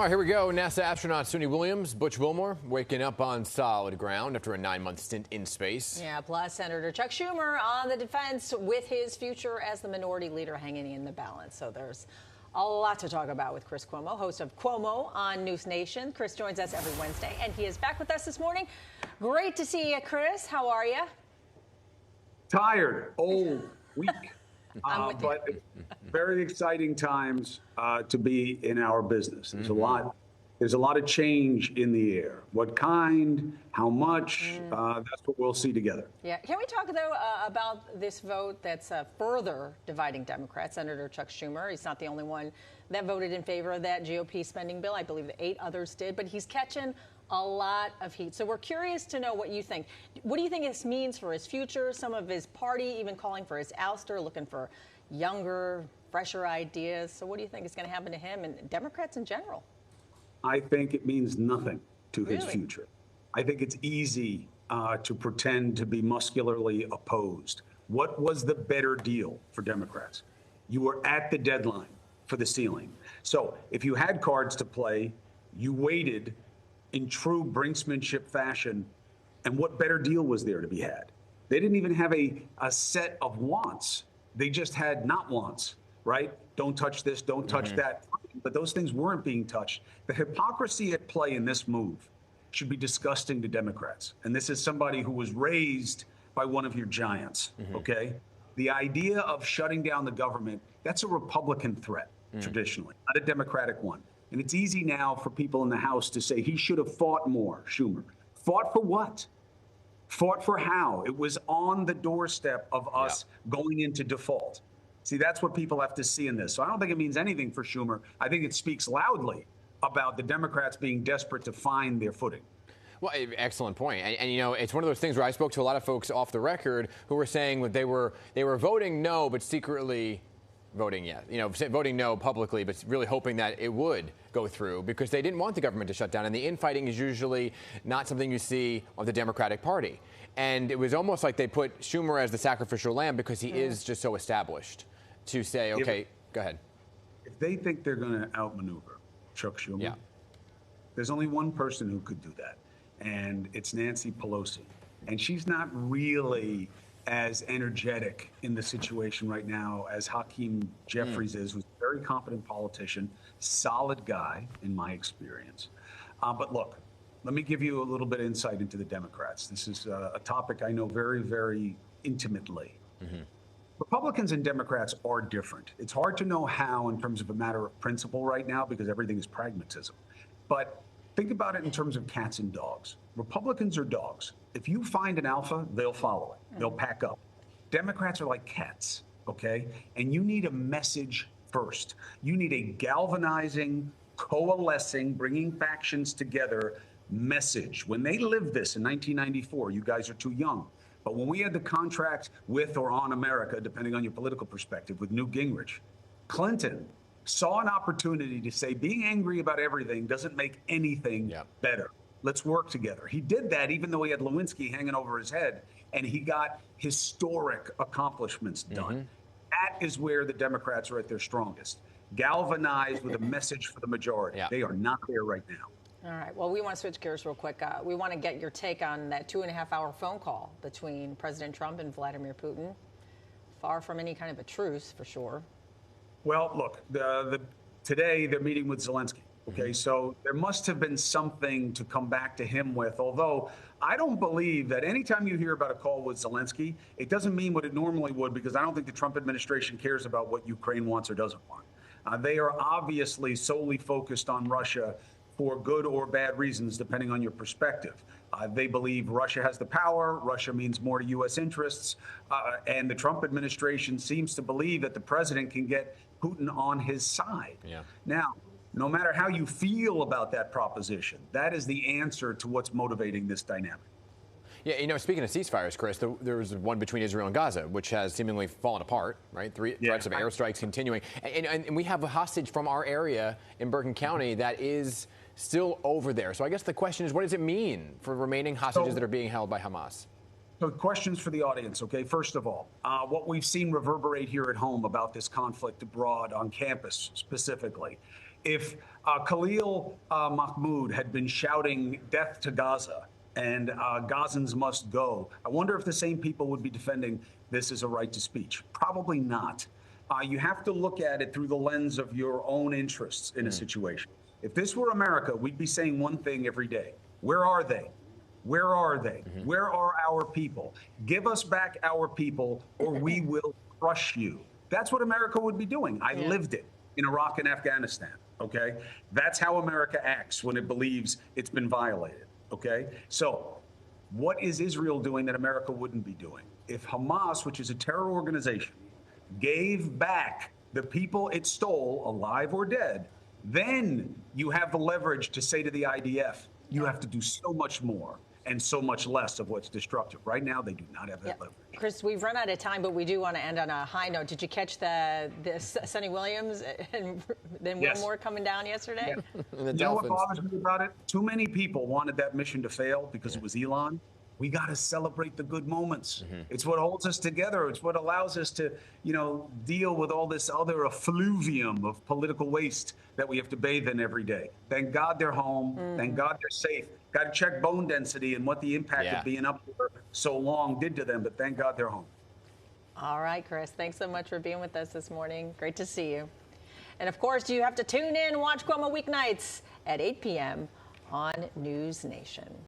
All right, here we go. NASA astronaut Suni Williams, Butch Wilmore, waking up on solid ground after a 9-month stint in space. Yeah, plus Senator Chuck Schumer on the defense with his future as the minority leader hanging in the balance. So there's a lot to talk about with Chris Cuomo, host of Cuomo on NewsNation. Chris joins us every Wednesday, and he is back with us this morning. Great to see you, Chris. How are you? Tired, old, weak. But very exciting times to be in our business. There's a lot of change in the air. What kind, how much, that's what we'll see together. Yeah. Can we talk, though, about this vote that's further dividing Democrats? Senator Chuck Schumer, he's not the only one that voted in favor of that GOP spending bill. I believe that 8 others did, but he's catching a lot of heat. So we're curious to know what you think. What do you think this means for his future? Some of his party even calling for his ouster, looking for younger, fresher ideas. So what do you think is going to happen to him and Democrats in general? I think it means nothing to his future. I think it's easy to pretend to be muscularly opposed. What was the better deal for Democrats? You were at the deadline for the ceiling. So if you had cards to play, you waited in true brinksmanship fashion. And what better deal was there to be had? They didn't even have a set of wants. They just had not wants, right? Don't touch this, don't touch that. But those things weren't being touched. The hypocrisy at play in this move should be disgusting to Democrats. And this is somebody who was raised by one of your giants, okay? The idea of shutting down the government, that's a Republican threat, traditionally, not a Democratic one. And it's easy now for people in the House to say he should have fought more, Schumer. Fought for what? Fought for how? It was on the doorstep of us going into default. See, that's what people have to see in this. So I don't think it means anything for Schumer. I think it speaks loudly about the Democrats being desperate to find their footing. Well, excellent point. And, you know, it's one of those things where I spoke to a lot of folks off the record who were saying that they were voting no, but secretly voting yes. You know, voting no publicly, but really hoping that it would go through because they didn't want the government to shut down. And the infighting is usually not something you see on the Democratic Party. And it was almost like they put Schumer as the sacrificial lamb because he is just so established to say, okay, go ahead. If they think they're going to outmaneuver Chuck Schumer, there's only one person who could do that, and it's Nancy Pelosi. And she's not really as energetic in the situation right now as Hakeem Jeffries is, who's a very competent politician, solid guy in my experience. But look, let me give you a little bit of insight into the Democrats. This is a topic I know very, very intimately. Republicans and Democrats are different. It's hard to know how in terms of a matter of principle right now because everything is pragmatism. But think about it in terms of cats and dogs. Republicans are dogs. If you find an alpha, they'll follow it. They'll pack up. Democrats are like cats, okay? And you need a message first. You need a galvanizing, coalescing, bringing factions together message. When they lived this in 1994, you guys are too young. But when we had the contract with or on America, depending on your political perspective, with Newt Gingrich, Clinton saw an opportunity to say being angry about everything doesn't make anything better. Let's work together. He did that even though he had Lewinsky hanging over his head, and he got historic accomplishments done. That is where the Democrats are at their strongest. Galvanized with a message for the majority. They are not there right now. All right. Well, we want to switch gears real quick. We want to get your take on that 2.5-hour phone call between President Trump and Vladimir Putin. Far from any kind of a truce, for sure. Well, look, today they're meeting with Zelensky. Okay, so there must have been something to come back to him with, although I don't believe that anytime you hear about a call with Zelensky, it doesn't mean what it normally would, because I don't think the Trump administration cares about what Ukraine wants or doesn't want. They are obviously solely focused on Russia for good or bad reasons, depending on your perspective. They believe Russia has the power. Russia means more to U.S. interests. And the Trump administration seems to believe that the president can get Putin on his side. Now, no matter how you feel about that proposition, that is the answer to what's motivating this dynamic. Yeah, you know, speaking of ceasefires, Chris, there was one between Israel and Gaza, which has seemingly fallen apart, right? Threats of airstrikes continuing. And we have a hostage from our area in Bergen County that is still over there. So I guess the question is, what does it mean for remaining hostages that are being held by Hamas? So questions for the audience, okay? First of all, what we've seen reverberate here at home about this conflict abroad on campus specifically If Khalil Mahmoud had been shouting death to Gaza and Gazans must go, I wonder if the same people would be defending this as a right to speech. Probably not. You have to look at it through the lens of your own interests in a situation. If this were America, we'd be saying one thing every day. Where are they? Where are they? Where are our people? Give us back our people or we will crush you. That's what America would be doing. I lived it in Iraq and Afghanistan, okay? That's how America acts when it believes it's been violated, okay? So what is Israel doing that America wouldn't be doing? If Hamas, which is a terror organization, gave back the people it stole, alive or dead, then you have the leverage to say to the IDF, you have to do so much more and so much less of what's destructive. Right now, they do not have that leverage. Chris, we've run out of time, but we do want to end on a high note. Did you catch the Sonny Williams and then Wilmore coming down yesterday? You know what bothers me about it? Too many people wanted that mission to fail because it was Elon. We got to celebrate the good moments. It's what holds us together. It's what allows us to, deal with all this other effluvium of political waste that we have to bathe in every day. Thank God they're home. Thank God they're safe. Got to check bone density and what the impact of being up there so long did to them, but thank God they're home. All right, Chris, thanks so much for being with us this morning. Great to see you. And of course, you have to tune in and watch Cuomo weeknights at 8 p.m. on NewsNation.